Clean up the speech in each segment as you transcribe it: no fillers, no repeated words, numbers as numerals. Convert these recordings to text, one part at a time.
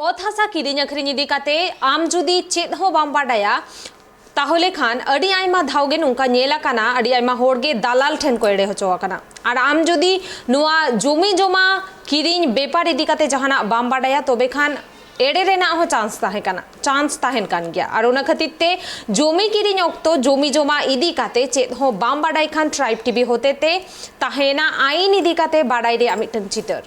ᱚᱛ ᱦᱟᱥᱟ ᱠᱤᱨᱤᱧ ᱟᱹᱠᱷᱨᱤᱧ ᱤᱫᱤ ᱠᱟᱛᱮ ᱟᱢ ᱡᱩᱫᱤ ᱪᱮᱫ ᱦᱚᱸ ᱵᱟᱢ ᱵᱟᱰᱟᱭᱟ ᱛᱟᱦᱚᱞᱮ ᱠᱷᱟन ᱟᱹᱰᱤ ᱟᱭᱢᱟ ᱫᱷᱟᱣ ᱜᱮ ᱱᱚᱝᱠᱟ ᱧᱮᱞ ᱟᱠᱟᱱᱟ ᱟᱹᱰᱤ ᱟᱭᱢᱟ ᱦᱚᱲ ᱜᱮ ᱫᱟᱞᱟᱞ ᱴᱷᱮᱱ ko ᱮᱲᱮ ᱦᱚᱪᱚ ᱟᱠᱟᱱᱟ ᱟᱨ ᱟᱢ ᱡᱩᱫᱤ ᱱᱚᱣᱟ ᱡᱚᱢᱤ ᱡᱚᱢᱟ ᱠᱤᱨᱤᱧ ᱵᱮᱯᱟᱨ ᱤᱫᱤ ᱠᱟᱛᱮ ᱡᱟᱦᱟᱱᱟᱜ ᱵᱟᱢ ᱵᱟᱰᱟᱭᱟ ᱛᱚᱵᱮ ᱠᱷᱟन ᱮᱲᱮ ᱨᱮᱱᱟᱜ ᱦᱚᱸ ᱪᱟᱱᱥ ᱛᱟᱦᱮᱱ ᱠᱟᱱ ᱜᱮᱭᱟ ᱟᱨ ᱚᱱᱟ ᱠᱷᱟᱹᱛᱤᱨ ᱛᱮ ᱡᱚᱢᱤ ᱠᱤᱨᱤᱧ ᱚᱠᱛᱚ ᱡᱚᱢᱤ ᱡᱚᱢᱟ ᱤᱫᱤ ᱠᱟᱛᱮ ᱪᱮᱫ ᱦᱚᱸ ᱵᱟᱢ ᱵᱟᱰᱟᱭ ᱠᱷᱟन ᱴᱨᱟइब टीवी होते ते तहेना आईन इदी काते बाडाय रे मिटन चितर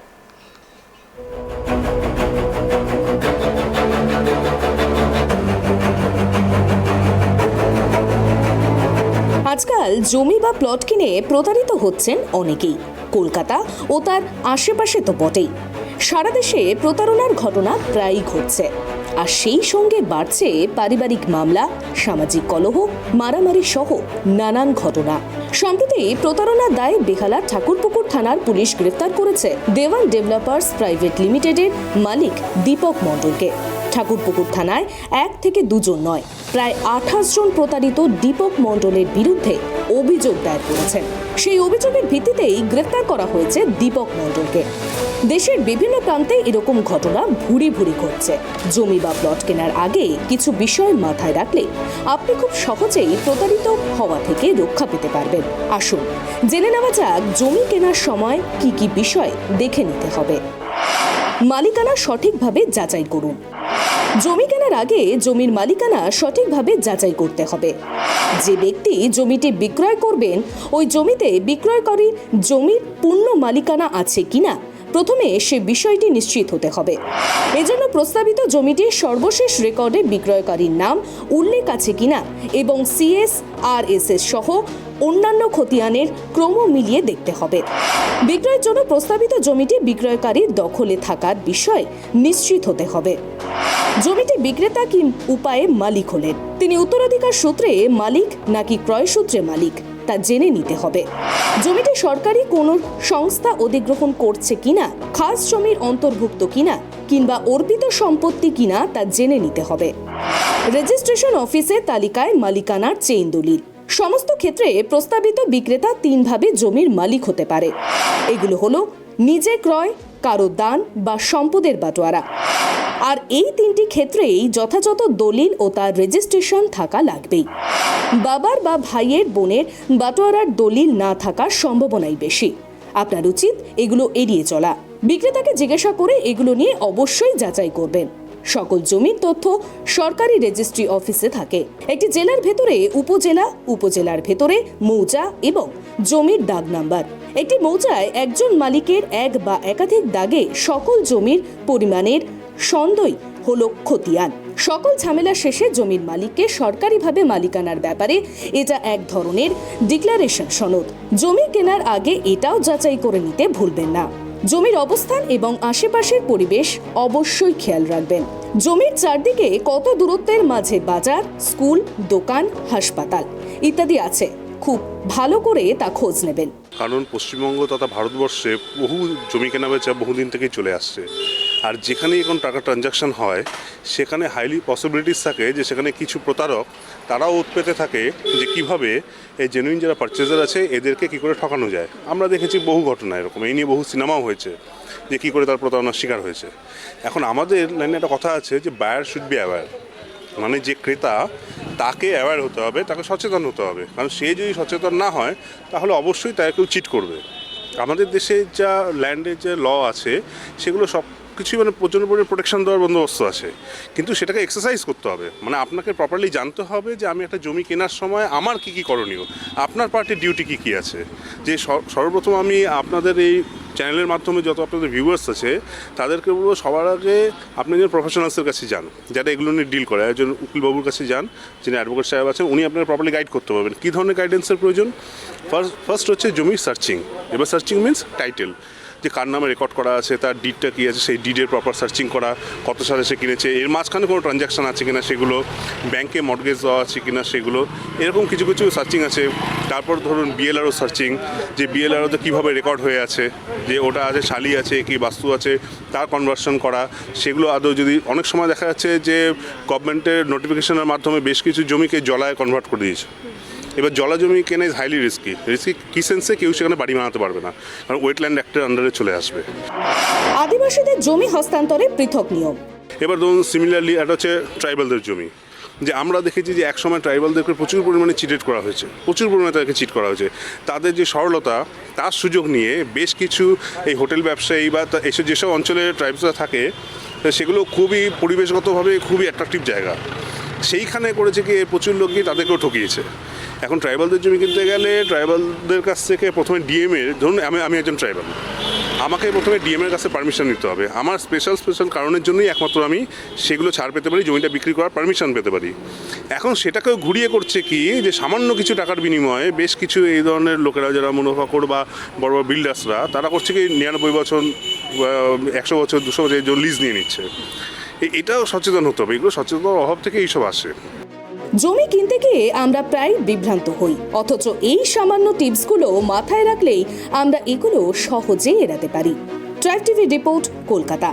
আজকাল জমি বা প্লট কিনে প্রতারিত হচ্ছেন অনেকেই। কলকাতা ও তার আশেপাশে তো বটেই, সারা দেশে প্রতারণার ঘটনা প্রায়ই ঘটছে। আর সেই সঙ্গে বাড়ছে পারিবারিক মামলা, সামাজিক কলহ, মারামারি সহ নানান ঘটনা। সম্প্রতি প্রতারণার দায়ে বেহালার ঠাকুরপুকুর থানার পুলিশ গ্রেফতার করেছে দেওয়ান ডেভেলপার্স প্রাইভেট লিমিটেডের মালিক দীপক মণ্ডলকে। ঠাকুরপুকুর থানায় 1 থেকে 2 জন নয়, প্রায় 28 জন প্রতারিত দীপক মণ্ডলের বিরুদ্ধে অভিযোগ দায়ের করেছেন। সেই অভিযোগের ভিত্তিতেই গ্রেফতার করা হয়েছে দীপক মণ্ডলকে। দেশের বিভিন্ন প্রান্তে এরকম ঘটনা ভুরি ভুরি ঘটছে। জমি বা প্লট কেনার আগে কিছু বিষয় মাথায় রাখলে আপনি খুব সহজেই প্রতারিত হওয়া থেকে রক্ষা পেতে পারবেন। আসুন জেনে নেওয়া যাক জমি কেনার সময় কি কি বিষয় দেখে নিতে হবে। মালিকানা সঠিকভাবে যাচাই করুন। জমি কেনার আগে জমির মালিকানা সঠিকভাবে যাচাই করতে হবে। যে ব্যক্তি জমিটি বিক্রয় করবেন ওই জমিতে বিক্রয়কারীর জমির পূর্ণ মালিকানা আছে কিনা প্রথমে সে বিষয়টি নিশ্চিত হতে হবে। এজন্য প্রস্তাবিত জমিটির সর্বশেষ রেকর্ডে বিক্রয়কারীর নাম উল্লেখ আছে কিনা এবং CSRSS সহ অন্যান্য খতিয়ানের ক্রম মিলিয়ে দেখতে হবে। বিক্রয়ের জন্য প্রস্তাবিত জমিটি বিক্রয়কারীর দখলে থাকার বিষয় নিশ্চিত হতে হবে। জমিটি বিক্রেতা কি উপায়ে মালিক হলেন, তিনি উত্তরাধিকার সূত্রে মালিক নাকি ক্রয় সূত্রে মালিক তা জেনে নিতে হবে। জমিটি সরকারি কোনো সংস্থা অধিগ্রহণ করছে কিনা, খাস জমির অন্তর্ভুক্ত কিনা কিংবা অর্পিত সম্পত্তি কিনা তা জেনে নিতে হবে। রেজিস্ট্রেশন অফিসের তালিকায় মালিকানার চেইন দলিল। সমস্ত ক্ষেত্রে প্রস্তাবিত বিক্রেতা 3 ভাবে জমির মালিক হতে পারে। এগুলো হলো নিজে ক্রয়, কারো দান বা সম্পদের বাটোয়ারা। আর এই 3টি ক্ষেত্রেই যথাযথ দলিল ও তার রেজিস্ট্রেশন থাকা লাগবেই। বাবার বা ভাইয়ের বোনের বাটোয়ারার দলিল না থাকার সম্ভাবনাই বেশি। আপনার উচিত এগুলো এড়িয়ে চলা। বিক্রেতাকে জিজ্ঞাসা করে এগুলো নিয়ে অবশ্যই যাচাই করবেন। সকল জমির তথ্য সরকারি রেজিস্ট্রি অফিসে থাকে। একটি জেলার ভেতরে উপজেলা, উপজেলার ভেতরে মৌজা এবং জমির দাগ নাম্বার। একটি মৌজায় একজন মালিকের এক বা একাধিক দাগে সকল জমির পরিমাণের সন্দই হলো খতিয়ান। সকল ঝামেলা শেষে জমির মালিককে সরকারিভাবে মালিকানার ব্যাপারে এটা এক ধরনের ডিক্লারেশন সনদ। জমি কেনার আগে এটাও যাচাই করে নিতে ভুলবেন না। জমির অবস্থান এবং আশেপাশের পরিবেশ অবশ্যই খেয়াল রাখবেন। জমির চারদিকে কত দূরত্বের মাঝে বাজার, স্কুল, দোকান, হাসপাতাল ইত্যাদি আছে, খুব ভালো করে তা খোঁজ নেবেন। কারণ পশ্চিমবঙ্গ তথা ভারতবর্ষে বহু জমি কেনা বেচা বহুদিন থেকেই চলে আসছে। আর যেখানে এখন টাকা ট্রানজাকশন হয় সেখানে হাইলি পসিবিলিটিস থাকে যে সেখানে কিছু প্রতারক তারাও উৎপেতে থাকে যে কিভাবে এই জেনুইন যারা পারচেজার আছে এদেরকে কী করে ঠকানো যায়। আমরা দেখেছি বহু ঘটনা এরকম, এই নিয়ে বহু সিনেমাও হয়েছে যে কী করে তার প্রতারণার শিকার হয়েছে। এখন আমাদের লাইনে একটা কথা আছে যে বায়ার শুড বি অ্যাওয়্যার, মানে যে ক্রেতা তাকে অ্যাওয়্যার হতে হবে, তাকে সচেতন হতে হবে। কারণ সে যদি সচেতন না হয় তাহলে অবশ্যই তাকে কেউ চিট করবে। আমাদের দেশে যা ল্যান্ডের যে ল আছে সেগুলো সব কিছুই মানে প্রচণ্ড পরিমাণে প্রোটেকশন দেওয়ার বন্দোবস্ত আছে, কিন্তু সেটাকে এক্সারসাইজ করতে হবে। মানে আপনাকে প্রপারলি জানতে হবে যে আমি একটা জমি কেনার সময় আমার কী কী করণীয়, আপনার পার্টির ডিউটি কী কী আছে। যে সর্বপ্রথম আমি আপনাদের এই চ্যানেলের মাধ্যমে যত আপনাদের ভিউয়ার্স আছে তাদেরকে বলবো সবার আগে আপনি যে প্রফেশনালসের কাছে যান, যারা এগুলো নিয়ে ডিল করে, একজন উকিলবাবুর কাছে যান, যিনি অ্যাডভোকেট সাহেব আছেন, উনি আপনার প্রপারলি গাইড করতে পারবেন কী ধরনের গাইডেন্সের প্রয়োজন। ফার্স্ট হচ্ছে জমির সার্চিং। এবার সার্চিং মিনস টাইটেল, যে কার নামে রেকর্ড করা আছে, তার ডিডটা কী আছে, সেই ডিডের প্রপার সার্চিং করা, কত সালে সে কিনেছে, এর মাঝখানে কোনো ট্রানজ্যাকশান আছে কিনা সেগুলো, ব্যাংকে মর্টগেজ দেওয়া আছে কিনা সেগুলো, এরকম কিছু কিছু সার্চিং আছে। তারপর ধরুন বিএলআরও সার্চিং, যে বিএলআরওতে কীভাবে রেকর্ড হয়ে আছে, যে ওটা আছে শালি আছে কি বাস্তু আছে, তার কনভার্সন করা, সেগুলো আদৌ যদি অনেক সময় দেখা যাচ্ছে যে গভর্নমেন্টের নোটিফিকেশনের মাধ্যমে বেশ কিছু জমিকে জলায় কনভার্ট করে দিয়েছে। এবার জলা জমি কেনা ইজ হাইলি রিস্কি। কি সেন্সে কেউ সেখানে বাড়ি বানাতে পারবে না, কারণ ওয়েটল্যান্ড অ্যাক্টের আন্ডারে চলে আসবে। আদিবাসীদের জমি হস্তান্তরে পৃথক নিয়ম। এবার ধরুন সিমিলারলি এটা হচ্ছে ট্রাইবালদের জমি, যে আমরা দেখেছি যে একসময় ট্রাইবালদেরকে প্রচুর পরিমাণে চিটেড করা হয়েছে, প্রচুর পরিমাণে তাদেরকে চিট করা হয়েছে। তাদের যে সরলতা, তার সুযোগ নিয়ে বেশ কিছু এই হোটেল ব্যবসায়ী বা এসব যেসব অঞ্চলে ট্রাইবসরা থাকে সেগুলো খুবই পরিবেশগতভাবে খুবই অ্যাট্রাকটিভ জায়গা, সেইখানে করেছে কি প্রচুর লোকই তাদেরকেও ঠকিয়েছে। এখন ট্রাইবালদের জমি কিনতে গেলে ট্রাইবালদের কাছ থেকে প্রথমে ডিএমের, ধরুন আমি একজন ট্রাইবাল, আমাকে প্রথমে ডিএমের কাছে পারমিশন নিতে হবে। আমার স্পেশাল কারণের জন্যই একমাত্র আমি সেগুলো ছাড় পেতে পারি, জমিটা বিক্রি করার পারমিশন পেতে পারি। এখন সেটাকেও ঘুরিয়ে করছে কি, যে সামান্য কিছু টাকার বিনিময়ে বেশ কিছু এই ধরনের লোকেরা যারা মুনাফাখোর বা বড় বড় বিল্ডার্সরা, তারা করছে কি 99 বছর, 100 বছর, 200 বছর লিজ নিয়ে নিচ্ছে। এটাও সচেতন হতে হবে, এগুলো সচেতনতার অভাব থেকে এইসব আসে। জমি কিনতে গিয়ে আমরা প্রায় বিভ্রান্ত হই, অথচ এই সামান্য টিপসগুলো মাথায় রাখলেই আমরা এগুলো সহজে এড়াতে পারি। Tribe TV report, Kolkata.